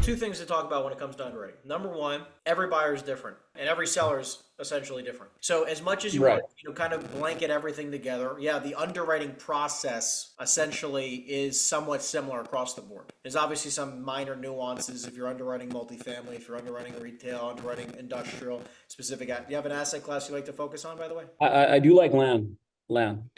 two things to talk about when it comes to underwriting. Number one, every buyer is different and every seller is essentially different. So as much as you want Right. to, kind of blanket everything together, yeah, the underwriting process essentially is somewhat similar across the board. There's obviously some minor nuances if you're underwriting multifamily, if you're underwriting retail, underwriting industrial, specific. Do you have an asset class you like to focus on, by the way? I do like land,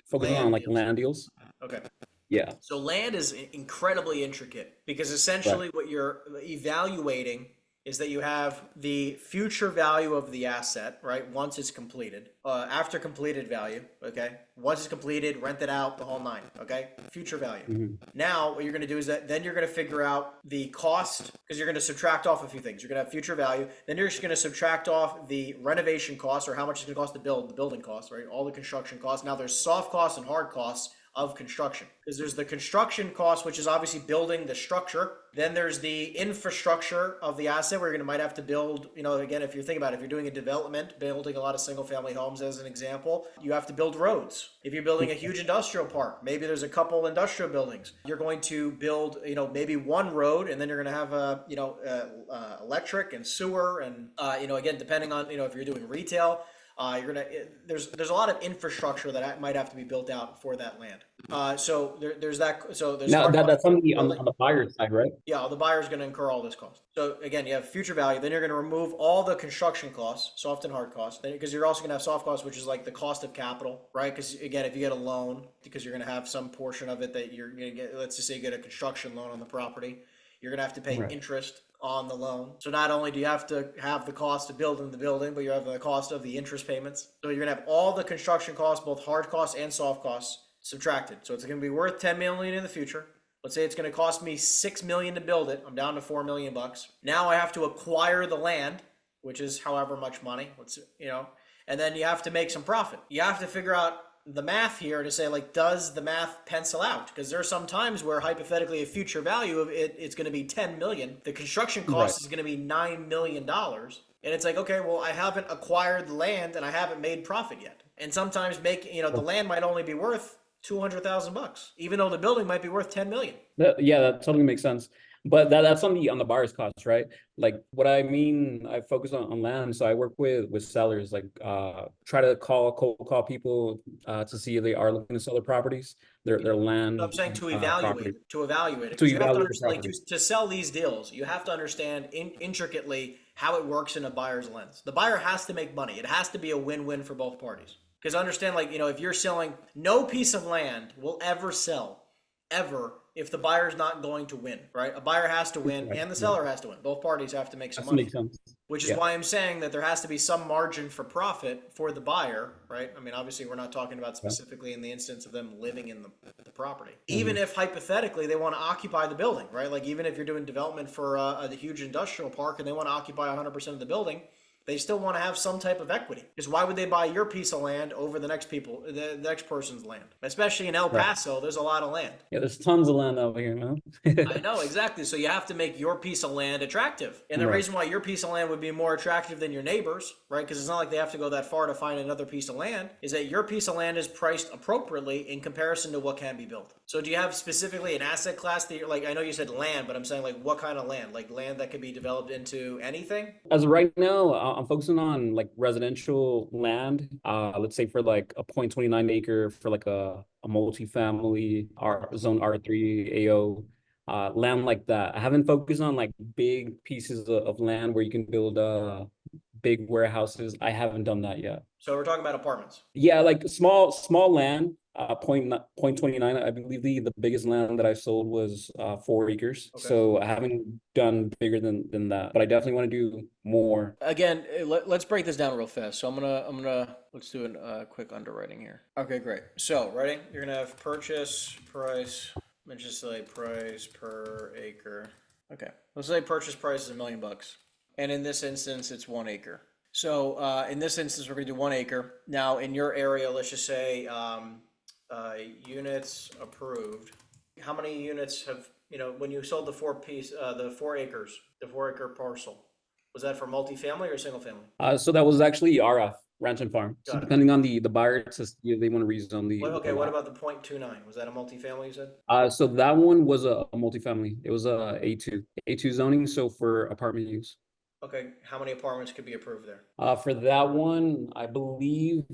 focusing on Land like deals. land deals. Okay. Yeah. So land is incredibly intricate because Right. essentially what you're evaluating is that you have the future value of the asset, right? Once it's completed, after completed value, okay? Once it's completed, rent it out, the whole nine, okay? Future value. Hmm. Now, what you're going to do is that then you're going to figure out the cost because you're going to subtract off a few things. You're going to have future value. Then you're just going to subtract off the renovation costs or how much it's going to cost to build, the building costs, right? All the construction costs. Now, there's soft costs and hard costs of construction because there's the construction cost, which is obviously building the structure. Then there's the infrastructure of the asset where you're going to might have to build, again, if you're thinking about it, if you're doing a development, building a lot of single family homes as an example, you have to build roads. If you're building a huge industrial park, maybe there's a couple industrial buildings. You're going to build, maybe one road, and then you're going to have electric and sewer, and again, depending on if you're doing retail, there's a lot of infrastructure that might have to be built out for that land. So there's that. So there's Now hard that's costs on of the building. on the buyer side, right? Yeah, the buyer's going to incur all this cost. So again, you have future value. Then you're going to remove all the construction costs, soft and hard costs. Then because you're also going to have soft costs, which is like the cost of capital, right? Because again, if you get a loan, because you're going to have some portion of it that you're going to get. Let's just say you get a construction loan on the property, you're going to have to pay Right. interest on the loan. So not only do you have to have the cost of building the building, but you have the cost of the interest payments. So you're going to have all the construction costs, both hard costs and soft costs, subtracted. So it's going to be worth 10 million in the future. Let's say it's going to cost me 6 million to build it. I'm down to 4 million bucks. Now I have to acquire the land, which is however much money. And then you have to make some profit. You have to figure out the math here to say, like, does the math pencil out? Because there are some times where hypothetically a future value of it's going to be 10 million. The construction Right. cost is going to be $9 million. And it's like, okay, well, I haven't acquired the land and I haven't made profit yet. And sometimes the land might only be worth 200,000 bucks, even though the building might be worth 10 million. Yeah, that totally makes sense. But that's on the buyer's cost, right? Like what I mean, I focus on land. So I work with sellers, like try to cold call people to see if they are looking to sell their properties, their land I'm saying to property, evaluate it, to because you have to evaluate the understand, like, property. to sell these deals, you have to understand intricately how it works in a buyer's lens. The buyer has to make money. It has to be a win-win for both parties. Because understand, like, if you're selling, no piece of land will ever sell, ever, if the buyer's not going to win, right? A buyer has to win Right. and the Yeah. seller has to win. Both parties have to make some That money. makes sense. Which is Yeah. why I'm saying that there has to be some margin for profit for the buyer, right? I mean, obviously, we're not talking about Yeah. specifically in the instance of them living in the property. Hmm. Even if hypothetically they want to occupy the building, right? Like, even if you're doing development for a huge industrial park and they want to occupy 100% of the building, they still want to have some type of equity. Because why would they buy your piece of land over the the next person's land? Especially in El Right. Paso, there's a lot of land. Yeah, there's tons of land over here, man. I know, exactly. So you have to make your piece of land attractive. And the Right. reason why your piece of land would be more attractive than your neighbors, right? Because it's not like they have to go that far to find another piece of land, is that your piece of land is priced appropriately in comparison to what can be built. So do you have specifically an asset class that you're like, I know you said land, but I'm saying, like, what kind of land? Like land that could be developed into anything? As of right now, I'm focusing on like residential land. Let's say for like a 0.29 acre for like a multifamily zone R3 AO, land like that. I haven't focused on like big pieces of land where you can build big warehouses. I haven't done that yet. So we're talking about apartments. Yeah, like small land. Point 29. I believe the biggest land that I sold was 4 acres. Okay. So I haven't done bigger than that, but I definitely want to do more. Again, let's break this down real fast. So let's do a quick underwriting here. Okay, great. So ready? You're gonna have purchase price. Let's just say price per acre. Okay, let's say purchase price is $1 million, and in this instance, it's 1 acre. So in this instance, we're gonna do 1 acre. Now in your area, let's just say units approved. How many units have when you sold the 4 acres, the 4 acre parcel? Was that for multifamily or single family? So that was actually RF. ranch and farm. So Got it. depending on the buyer, it says if they want to rezone the Okay, what lot. about the .29? Was that a multifamily you said? So that one was a multifamily. It was a A2 zoning, so for apartment use. Okay, how many apartments could be approved there? For that one, I believe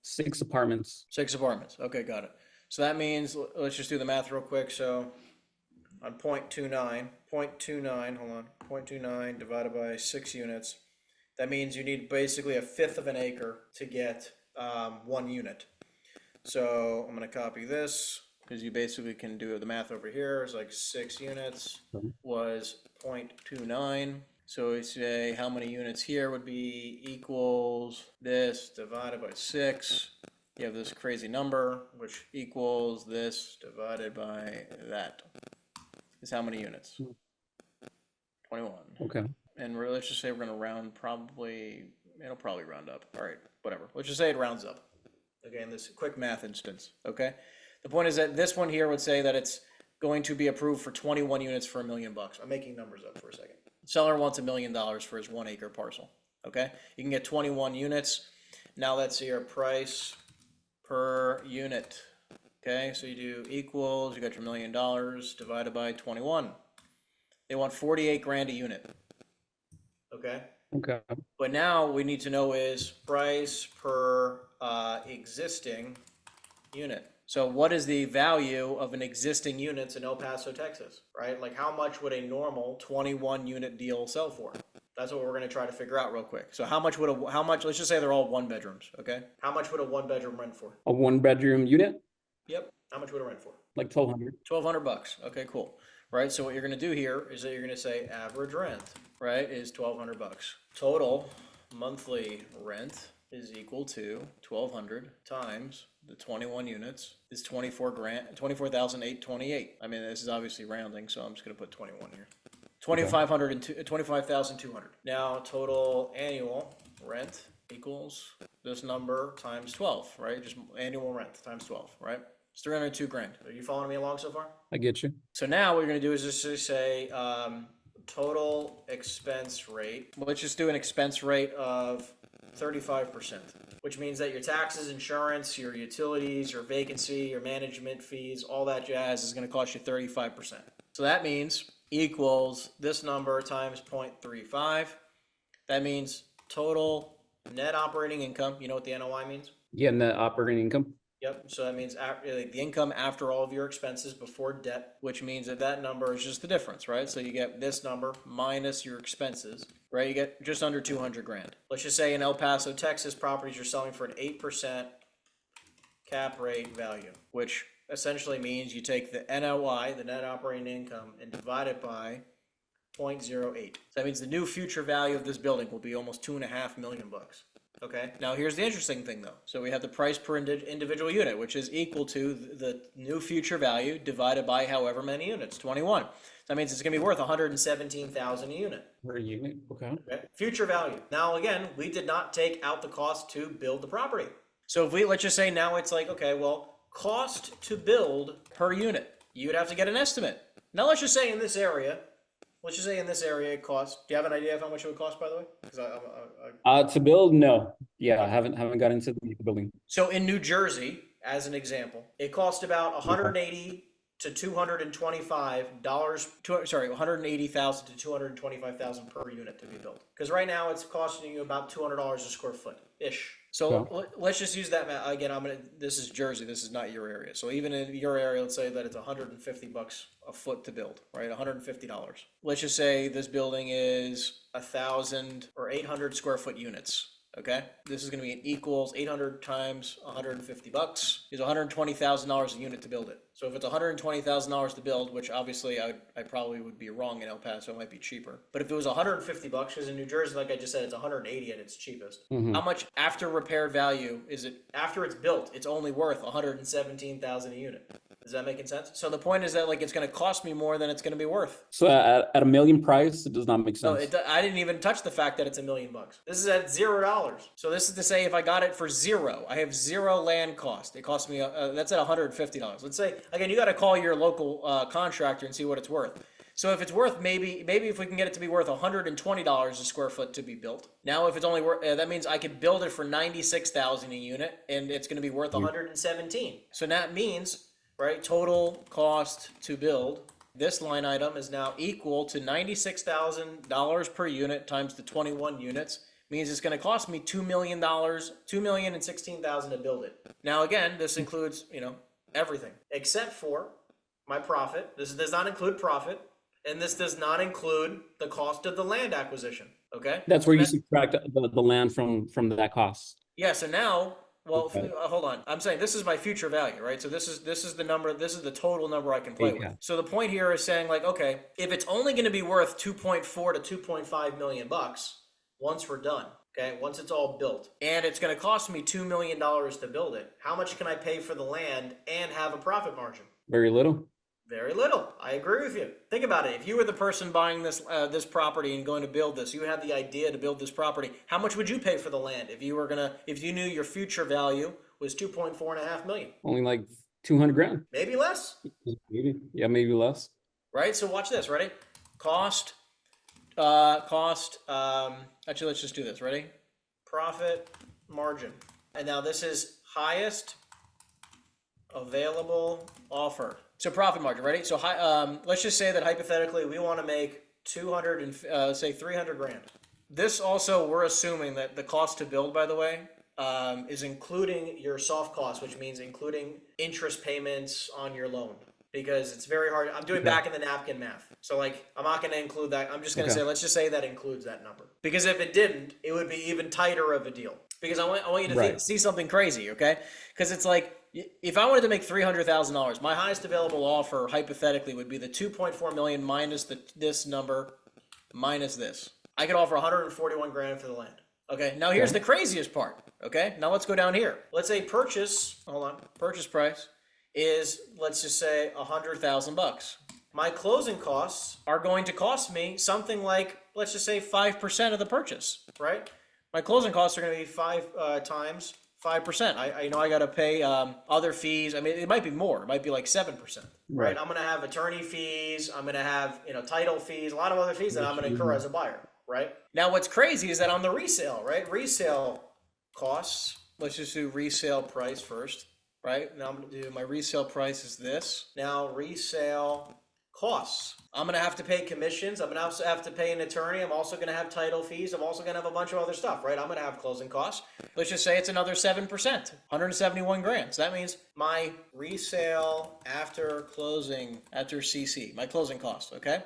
6 apartments. 6 apartments. Okay, got it. So that means, let's just do the math real quick. So on .29, hold on, .29 divided by 6 units. That means you need basically a fifth of an acre to get 1 unit. So I'm gonna copy this because you basically can do the math over here. It's like 6 units was .29. So we say how many units here would be equals this divided by 6. You have this crazy number, which equals this divided by that. Is how many units? 21. Okay. And let's just say we're gonna round it'll probably round up. All right, whatever. Let's just say it rounds up. Okay, in this quick math instance, okay? The point is that this one here would say that it's going to be approved for 21 units for $1 million. I'm making numbers up for a second. Seller wants $1 million for his 1 acre parcel, okay? You can get 21 units. Now let's see our price per unit. Okay, so you do equals, you got your $1 million divided by 21. They want 48 grand a unit. Okay, Okay. but now we need to know is price per existing unit. So what is the value of an existing unit in El Paso, Texas, right? Like how much would a normal 21 unit deal sell for? That's what we're gonna try to figure out real quick. So how much, let's just say they're all 1 bedrooms, okay? How much would a 1 bedroom rent for? A 1 bedroom unit, Yep, how much would it rent for? like 1,200. $1,200. Okay, cool. Right, so what you're gonna do here is that you're gonna say average rent, right, is $1,200. Total monthly rent is equal to 1,200 times the 21 units is 24,828. I mean, this is obviously rounding, so I'm just gonna put 21 here. 25,200. Now, total annual rent equals this number times 12, right? Just annual rent times 12, right? It's 302 grand. Are you following me along so far? I get you. So now what you're gonna do is just say total expense rate. Well, let's just do an expense rate of 35%, which means that your taxes, insurance, your utilities, your vacancy, your management fees, all that jazz is gonna cost you 35%. So that means equals this number times 0.35. That means total net operating income. You know what the NOI means? Yeah, net operating income. Yep, so that means the income after all of your expenses before debt, which means that that number is just the difference, right? So you get this number minus your expenses, right? You get just under 200 grand. Let's just say in El Paso, Texas, properties you're selling for an 8% cap rate value, which essentially means you take the NOI, the net operating income, and divide it by 0.08. So that means the new future value of this building will be almost $2.5 million. Okay, now here's the interesting thing though. So we have the price per individual unit, which is equal to the new future value divided by however many units, 21. So that means it's gonna be worth 117,000 a unit. Per unit, okay. Okay, future value. Now again, we did not take out the cost to build the property. So if let's just say now it's like, okay, well, cost to build per unit, you would have to get an estimate. Now let's just say in this area, it costs. Do you have an idea of how much it would cost, by the way? Because To build, no. Yeah, I haven't got into the building. So in New Jersey, as an example, it cost about 180 to $225. 180,000 to 225,000 per unit to be built. Because right now it's costing you about $200 a square foot ish. So let's just use that again. This is Jersey. This is not your area. So even in your area, let's say that it's $150 a foot to build, right? $150. Let's just say this building is 1,000 or 800 square foot units. Okay, this is going to be an equals 800 times $150 is $120,000 a unit to build it. So if it's $120,000 to build, which obviously I probably would be wrong in El Paso, it might be cheaper. But if it was $150, because in New Jersey, like I just said, it's 180 at its cheapest. How much after repair value is it after it's built? It's only worth 117,000 a unit. Is that making sense? So the point is that like it's going to cost me more than it's going to be worth. So at $1 million price, it does not make sense. No, I didn't even touch the fact that it's $1 million. This is at $0. So this is to say if I got it for zero, I have zero land cost. It cost me that's at $150. Let's say again, you got to call your local contractor and see what it's worth. So if it's worth maybe if we can get it to be worth $120 a square foot to be built. Now if it's only worth that means I could build it for 96,000 a unit and it's going to be worth 117. So that means, right, total cost to build, this line item is now equal to $96,000 per unit times the 21 units. Means it's going to cost me $2 million, $2,016,000 to build it. Now again, this includes, everything except for my profit. This does not include profit, and this does not include the cost of the land acquisition. Okay, That's where you subtract the land from that cost. yeah. So now, well, Okay. hold on. I'm saying this is my future value, right? So this is the number. This is the total number I can play with. So the point here is saying like, okay, if it's only going to be worth 2.4 to 2.5 million bucks once we're done. Okay, once it's all built, and it's going to cost me $2 million to build it. How much can I pay for the land and have a profit margin? Very little. Very little. I agree with you. Think about it. If you were the person buying this this property and going to build this, you had the idea to build this property. How much would you pay for the land if you knew your future value was 2.4 million? Only like 200 grand. Maybe less. Maybe. Yeah, maybe less. Right. So watch this. Ready? Cost. Actually, let's just do this. Ready? Profit margin. And now this is highest available offer. So profit margin, ready? So let's just say that hypothetically we want to make 300 grand. This also, we're assuming that the cost to build, by the way, is including your soft costs, which means including interest payments on your loan. Because it's very hard. I'm doing back in the napkin math. So like, I'm not going to include that. I'm just going to say, let's just say that includes that number. Because if it didn't, it would be even tighter of a deal. Because I want you to see something crazy, okay? Because it's like, if I wanted to make $300,000, my highest available offer hypothetically would be the 2.4 million minus this number minus this. I could offer 141 grand for the land. Okay, now here's the craziest part. Okay, now let's go down here. Let's say purchase price is, let's just say $100,000. My closing costs are going to cost me something like, let's just say 5% of the purchase, right? My closing costs are going to be 5 times 5%. I got to pay other fees. I mean, it might be more. It might be like 7%, right? I'm going to have attorney fees. I'm going to have, title fees, a lot of other fees that I'm going to incur as a buyer, right? Now, what's crazy is that on the resale, right? Resale costs, let's just do resale price first, right? Now I'm going to do my resale price is this. Now resale costs. I'm going to have to pay commissions. I'm going to also have to pay an attorney. I'm also going to have title fees. I'm also going to have a bunch of other stuff, right? I'm going to have closing costs. Let's just say it's another 7%, 171 grand. So that means my resale after closing, after CC, my closing cost, okay,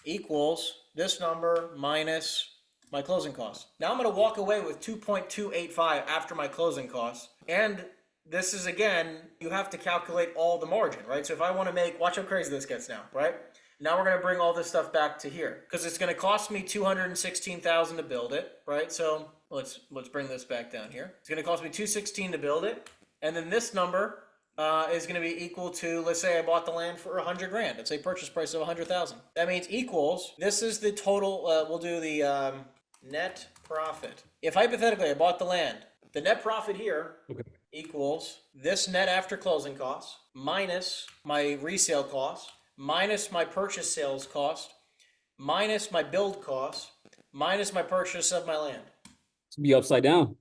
equals this number minus my closing costs. Now I'm going to walk away with 2.285 after my closing costs. And this is, again, you have to calculate all the margin, right? So if I want to make, watch how crazy this gets now, right? Now we're going to bring all this stuff back to here because it's going to cost me $216,000 to build it, right? So let's bring this back down here. It's going to cost me $216,000 to build it, and then this number is going to be equal to, let's say I bought the land for 100 grand. It's a purchase price of 100,000. That means equals. This is the total. We'll do the net profit. If hypothetically I bought the land, the net profit here equals this net after closing costs minus my resale costs minus my purchase sales cost minus my build cost minus my purchase of my land. To be upside down.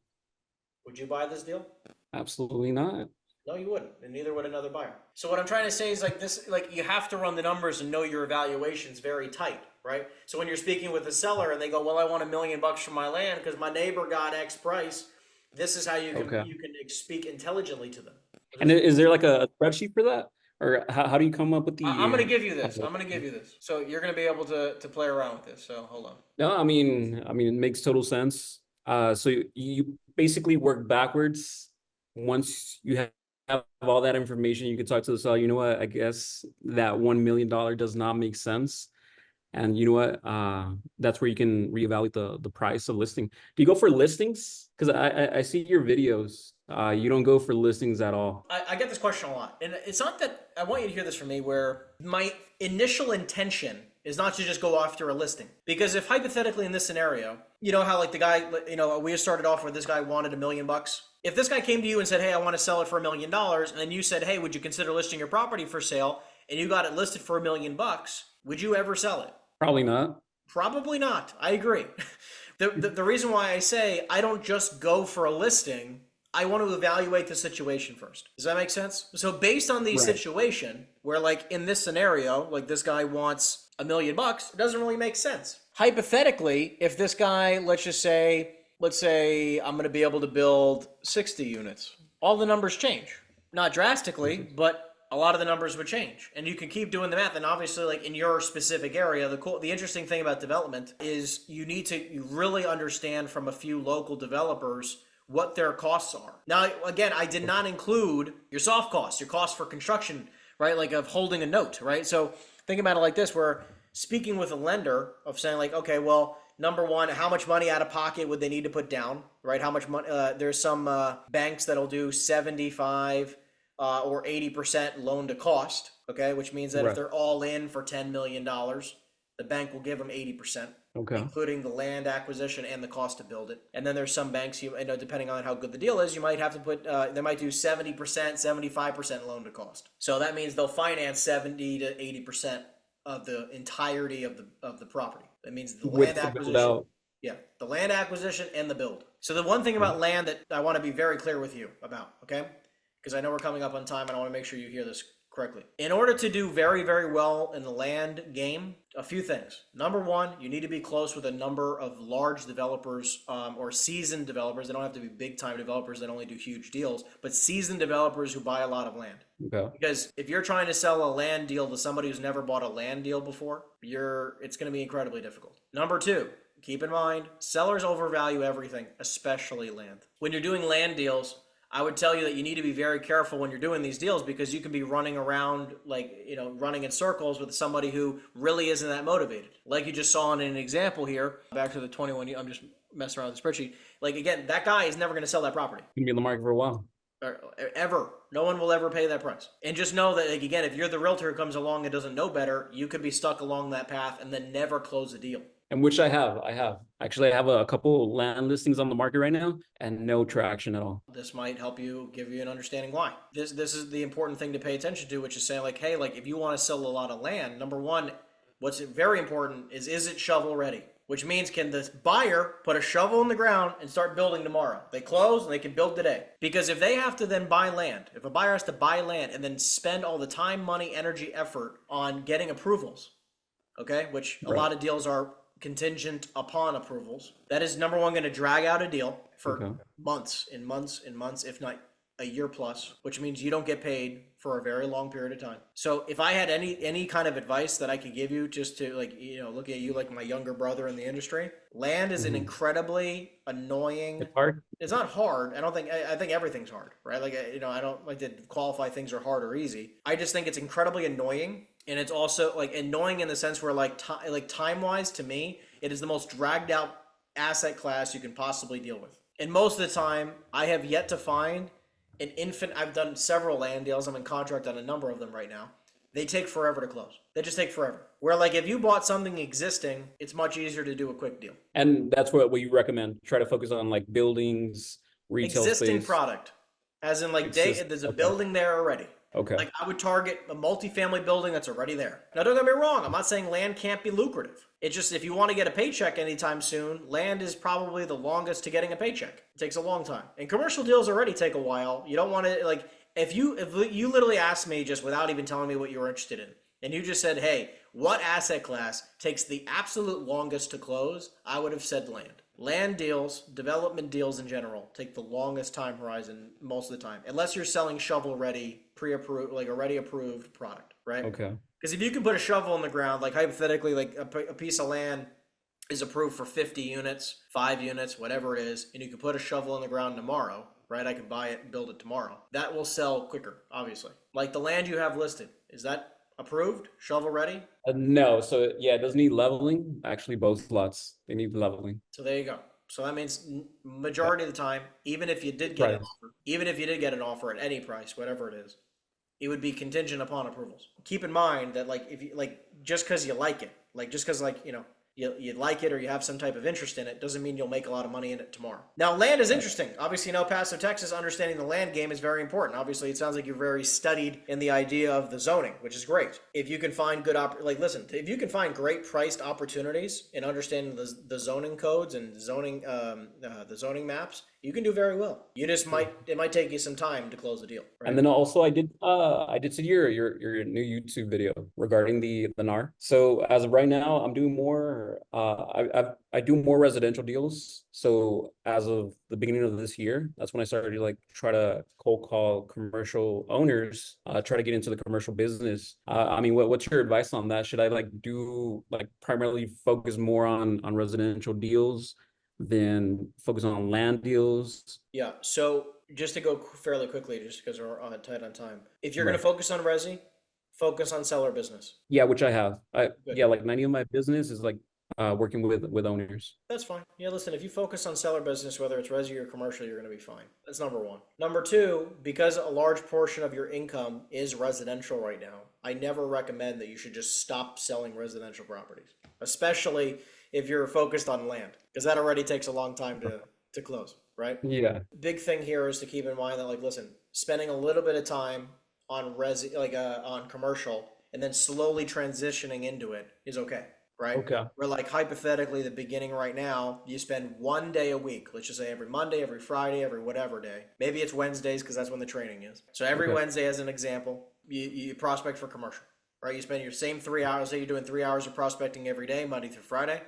Would you buy this deal? Absolutely not. No, you wouldn't, and neither would another buyer. So what I'm trying to say is like this, like you have to run the numbers and know your evaluation's very tight, right? So when you're speaking with the seller and they go, well, I want $1 million for my land because my neighbor got X price. This is how you can speak intelligently to them. And is there like a spreadsheet for that? Or how do you come up with the... I'm going to give you this. So you're going to be able to play around with this. So hold on. No, I mean, it makes total sense. So you basically work backwards. Once you have all that information, you can talk to the seller. You know what? I guess that $1 million does not make sense. And you know what? That's where you can reevaluate the price of listing. Do you go for listings? Because I see your videos. You don't go for listings at all. I get this question a lot. And it's not that I want you to hear this from me where my initial intention is not to just go after a listing. Because if hypothetically in this scenario, you know how like the guy, we started off with this guy wanted $1 million. If this guy came to you and said, hey, I want to sell it for $1 million. And then you said, hey, would you consider listing your property for sale? And you got it listed for $1 million. Would you ever sell it? Probably not. Probably not. I agree. The reason why I say I don't just go for a listing, I want to evaluate the situation first. Does that make sense? So based on the Right. situation where like in this scenario, like this guy wants $1 million, it doesn't really make sense. Hypothetically, if this guy, let's say I'm going to be able to build 60 units, all the numbers change. Not drastically, but a lot of the numbers would change, and you can keep doing the math. And obviously, like in your specific area, the interesting thing about development is you really understand from a few local developers what their costs are. Now, again, I did not include your soft costs, your costs for construction, right? Like of holding a note, right? So think about it like this: where speaking with a lender of saying like, okay, well, number one, how much money out of pocket would they need to put down, right? How much money? There's some banks that'll do 75 or 80% loan to cost, okay, which means that if Right. they're all in for $10 million, the bank will give them 80%, Okay. including the land acquisition and the cost to build it. And then there's some banks, you know, depending on how good the deal is, you might have to put, they might do 70%, 75% loan to cost. So that means they'll finance 70 to 80% of the entirety of the property. That means the land With the build acquisition. out. Yeah, the land acquisition and the build. So the one thing about land that I want to be very clear with you about, okay? Because I know we're coming up on time and I want to make sure you hear this correctly. In order to do very, very well in the land game, a few things. Number one, you need to be close with a number of large developers or seasoned developers. They don't have to be big time developers that only do huge deals, but seasoned developers who buy a lot of land. Okay. Because if you're trying to sell a land deal to somebody who's never bought a land deal before, it's going to be incredibly difficult. Number two, keep in mind, sellers overvalue everything, especially land. When you're doing land deals, I would tell you that you need to be very careful when you're doing these deals because you can be running around like, you know, running in circles with somebody who really isn't that motivated. Like you just saw in an example here, back to the 21, I'm just messing around with the spreadsheet. Like again, that guy is never going to sell that property. Gonna be in the market for a while. Ever. No one will ever pay that price. And just know that, like, again, if you're the realtor who comes along and doesn't know better, you could be stuck along that path and then never close the deal. And which I have. Actually, I have a couple land listings on the market right now and no traction at all. This might help you give you an understanding why. This is the important thing to pay attention to, which is saying like, hey, like if you want to sell a lot of land, number one, what's very important is it shovel ready? Which means can the buyer put a shovel in the ground and start building tomorrow? They close and they can build today. Because if they have to then buy land, if a buyer has to buy land and then spend all the time, money, energy, effort on getting approvals, okay, which a lot of deals are contingent upon approvals, that is number one going to drag out a deal for months and months and months, if not a year plus, which means you don't get paid for a very long period of time. So if I had any kind of advice that I could give you just to like, you know, look at you like my younger brother in the industry, land is an incredibly annoying. It's hard. It's not hard. I think everything's hard, right? Like, you know, I don't like to qualify things are hard or easy. I just think it's incredibly annoying. And it's also like annoying in the sense where like time wise to me, it is the most dragged out asset class you can possibly deal with. And most of the time I have yet to find I've done several land deals. I'm in contract on a number of them right now. They take forever to close. They just take forever. Where like if you bought something existing, it's much easier to do a quick deal. And that's what you recommend. Try to focus on like buildings, retail Existing space. product. As in like there's a building there already. Okay. Like I would target a multifamily building that's already there. Now don't get me wrong, I'm not saying land can't be lucrative. It's just if you want to get a paycheck anytime soon, land is probably the longest to getting a paycheck. It takes a long time. And commercial deals already take a while. You don't want to like if you literally asked me just without even telling me what you were interested in, and you just said, hey, what asset class takes the absolute longest to close, I would have said land. Land deals, development deals in general, take the longest time horizon most of the time, unless you're selling shovel ready, pre-approved, like already approved product, right? Okay. Because if you can put a shovel in the ground, like hypothetically, like a piece of land is approved for 50 units, 5 units, whatever it is, and you can put a shovel in the ground tomorrow, right? I can buy it and build it tomorrow. That will sell quicker, obviously. Like the land you have listed, is that approved, shovel ready? No, so yeah, it doesn't need leveling. Actually, both lots they need leveling. So there you go. So that means majority of the time, even if you did get an offer, even if you did get an offer at any price, whatever it is, it would be contingent upon approvals. Keep in mind that like if you like just because you like it, like just because like you know you like it or you have some type of interest in it, doesn't mean you'll make a lot of money in it tomorrow. Now, land is interesting. Obviously, in El Paso, Texas, understanding the land game is very important. Obviously, it sounds like you're very studied in the idea of the zoning, which is great. If you can find good listen, if you can find great priced opportunities in understanding the zoning codes and the zoning maps, you can do very well. It might take you some time to close the deal. Right? And then also I did see your new YouTube video regarding the NAR. So as of right now, I'm doing more I do more residential deals. So as of the beginning of this year, that's when I started to like try to cold call commercial owners, try to get into the commercial business. I mean, what's your advice on that? Should I like do like primarily focus more on residential deals than focus on land deals? Yeah. So just to go fairly quickly, just because we're tight on time, if you're going Right. to focus on resi, focus on seller business. Yeah, which I have. Good. Yeah, like 90 of my business is like working with owners. That's fine. Yeah, listen, if you focus on seller business, whether it's resi or commercial, you're going to be fine. That's number one. Number two, because a large portion of your income is residential right now, I never recommend that you should just stop selling residential properties, especially if you're focused on land, because that already takes a long time to close, right? Yeah. Big thing here is to keep in mind that, like, listen, spending a little bit of time on on commercial and then slowly transitioning into it is okay, right? Okay. Where, like, hypothetically, the beginning right now, you spend 1 day a week. Let's just say every Monday, every Friday, every whatever day. Maybe it's Wednesdays because that's when the training is. So every Okay. Wednesday, as an example, you prospect for commercial, right? You spend your same 3 hours. Say you're doing 3 hours of prospecting every day, Monday through Friday.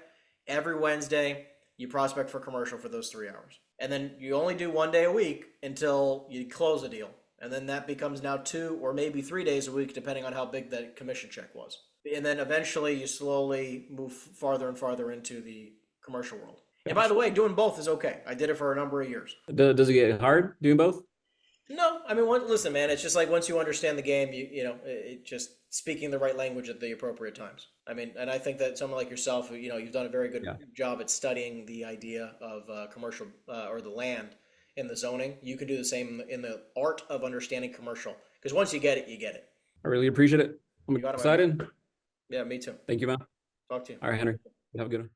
Every Wednesday, you prospect for commercial for those 3 hours. And then you only do 1 day a week until you close a deal. And then that becomes now 2 or maybe 3 days a week, depending on how big that commission check was. And then eventually you slowly move farther and farther into the commercial world. And by the way, doing both is okay. I did it for a number of years. Does it get hard doing both? No, I mean, listen, man, it's just like once you understand the game, it just speaking the right language at the appropriate times. I mean, and I think that someone like yourself, you've done a very good Yeah. job at studying the idea of commercial or the land in the zoning. You can do the same in the art of understanding commercial, because once you get it, you get it. I really appreciate it. I'm You got it, my man. excited. Yeah, me too. Thank you, man. Talk to you. All right, Henry. Have a good one.